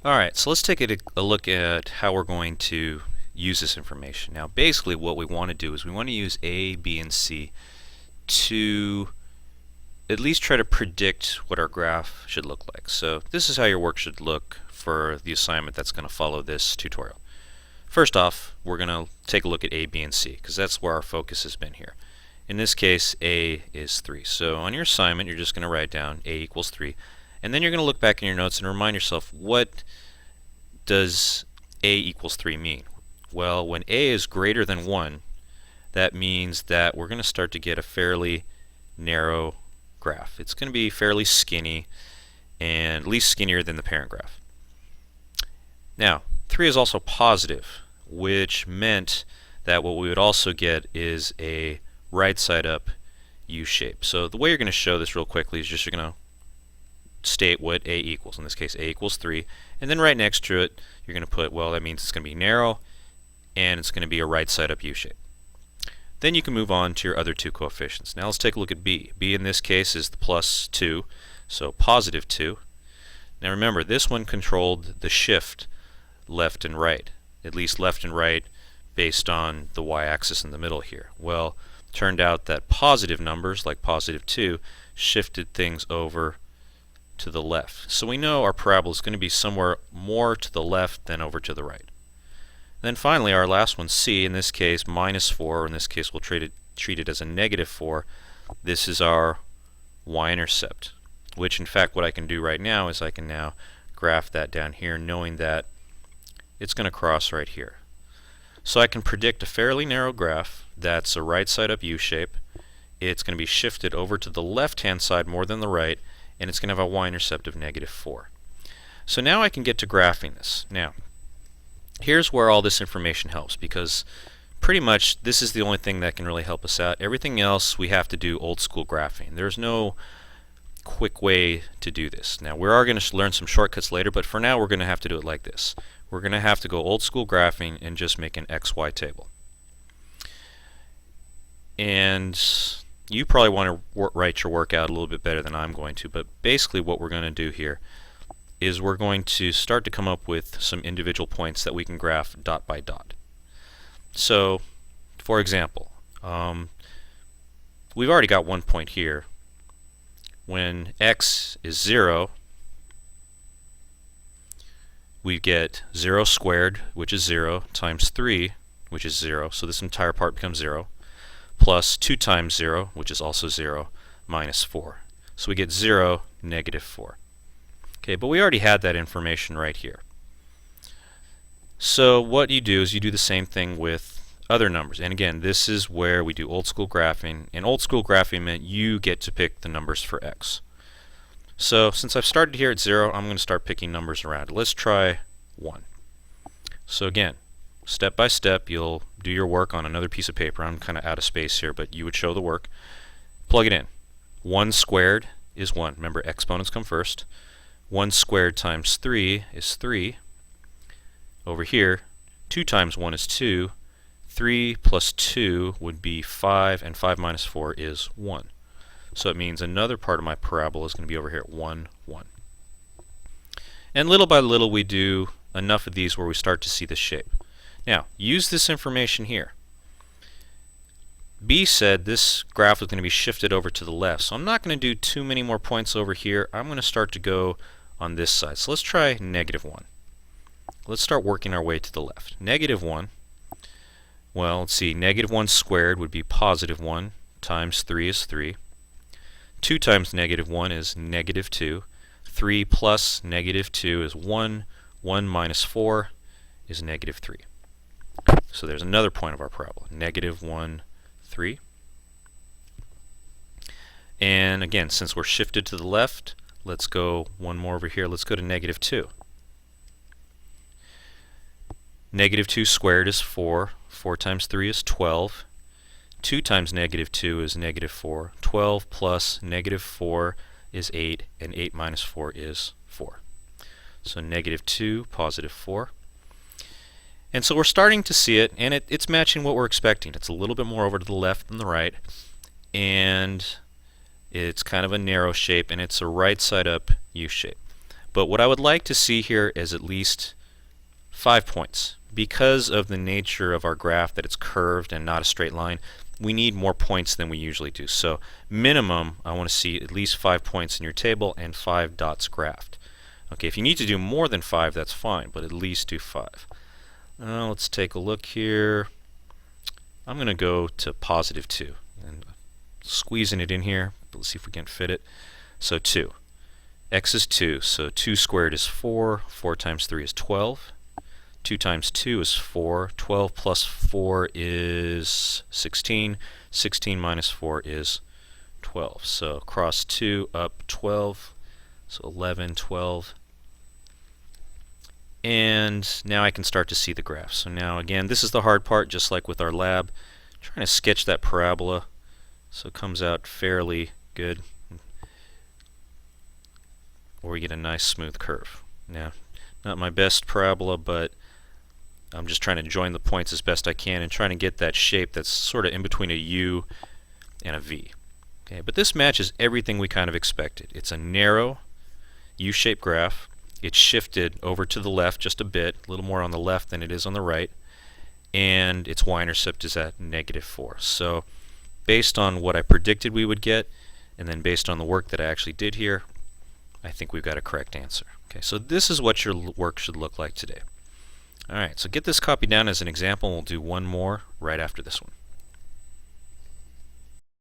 Alright, so let's take a look at how we're going to use this information. Now basically what we want to do is we want to use A, B, and C to at least try to predict what our graph should look like. So this is how your work should look for the assignment that's going to follow this tutorial. First off, we're going to take a look at A, B, and C because that's where our focus has been here. In this case, A is 3. So on your assignment, you're just going to write down A equals 3. And then you're going to look back in your notes and remind yourself, what does A equals 3 mean? Well, when A is greater than 1, that means that we're going to start to get a fairly narrow graph. It's going to be fairly skinny, and at least skinnier than the parent graph. Now, 3 is also positive, which meant that what we would also get is a right side up U shape. So the way you're going to show this real quickly is just you're going to state what A equals. In this case, A equals 3. And then right next to it, you're going to put, well, that means it's going to be narrow, and it's going to be a right side up U shape. Then you can move on to your other two coefficients. Now let's take a look at B. B in this case is the plus 2, so positive 2. Now remember, this one controlled the shift left and right, at least left and right based on the y-axis in the middle here. Well, turned out that positive numbers, like positive 2, shifted things over to the left. So we know our parabola is going to be somewhere more to the left than over to the right. Then finally, our last one, C, in this case minus 4, or in this case we'll treat it as a negative 4. This is our y-intercept, which in fact what I can do right now is I can now graph that down here knowing that it's going to cross right here. So I can predict a fairly narrow graph that's a right side up U shape. It's going to be shifted over to the left hand side more than the right, and it's going to have a y-intercept of negative 4. So now I can get to graphing this. Now, here's where all this information helps, because pretty much this is the only thing that can really help us out. Everything else we have to do old school graphing. There's no quick way to do this. Now we are going to learn some shortcuts later, but for now we're going to have to do it like this. We're going to have to go old school graphing and just make an XY table. And you probably want to write your work out a little bit better than I'm going to, but basically what we're going to do here is we're going to start to come up with some individual points that we can graph dot by dot. So, for example, we've already got one point here. When x is 0, we get 0 squared, which is 0, times 3, which is 0, so this entire part becomes 0, plus 2 times 0, which is also 0, minus 4. So we get 0, negative 4. Okay, but we already had that information right here. So what you do is you do the same thing with other numbers. And again, this is where we do old school graphing. And old school graphing meant you get to pick the numbers for x. So since I've started here at 0, I'm going to start picking numbers around. Let's try 1. So again, step by step, you'll do your work on another piece of paper. I'm kind of out of space here, but you would show the work. Plug it in. 1 squared is 1. Remember, exponents come first. 1 squared times 3 is 3. Over here, 2 times 1 is 2. 3 plus 2 would be 5, and 5 minus 4 is 1. So it means another part of my parabola is going to be over here at 1, 1. And little by little we do enough of these where we start to see the shape. Now, use this information here. B said this graph was going to be shifted over to the left, so I'm not going to do too many more points over here. I'm going to start to go on this side. So let's try negative 1. Let's start working our way to the left. Negative 1, well, let's see, negative 1 squared would be positive 1 times 3 is 3. 2 times negative 1 is negative 2. 3 plus negative 2 is 1. 1 minus 4 is negative 3. So there's another point of our parabola, negative 1, 3. And again, since we're shifted to the left, let's go one more over here. Let's go to negative 2. Negative 2 squared is 4. 4 times 3 is 12. 2 times negative 2 is negative 4. 12 plus negative 4 is 8, and 8 minus 4 is 4. So negative 2, positive 4. And so we're starting to see it, and it's matching what we're expecting. It's a little bit more over to the left than the right, and it's kind of a narrow shape, and it's a right side up U shape. But what I would like to see here is at least 5 points. Because of the nature of our graph that it's curved and not a straight line, we need more points than we usually do. So minimum, I want to see at least 5 points in your table and 5 dots graphed. Okay, if you need to do more than 5, that's fine, but at least do 5. Let's take a look here. I'm going to go to positive 2. And squeezing it in here, let's see if we can fit it. So 2. X is 2, so 2 squared is 4. 4 times 3 is 12. 2 times 2 is 4. 12 plus 4 is 16. 16 minus 4 is 12. So cross 2 up 12. So 11, 12. And now I can start to see the graph. So now again, this is the hard part, just like with our lab. Trying to sketch that parabola so it comes out fairly good. Or we get a nice smooth curve. Now, not my best parabola, but I'm just trying to join the points as best I can and trying to get that shape that's sort of in between a U and a V. Okay, but this matches everything we kind of expected. It's a narrow U-shaped graph. It's shifted over to the left just a bit, a little more on the left than it is on the right, and its y-intercept is at -4. So based on what I predicted we would get, and then based on the work that I actually did here, I think we've got a correct answer. Okay, so this is what your work should look like today. Alright, so get this copied down as an example, and we'll do one more right after this one.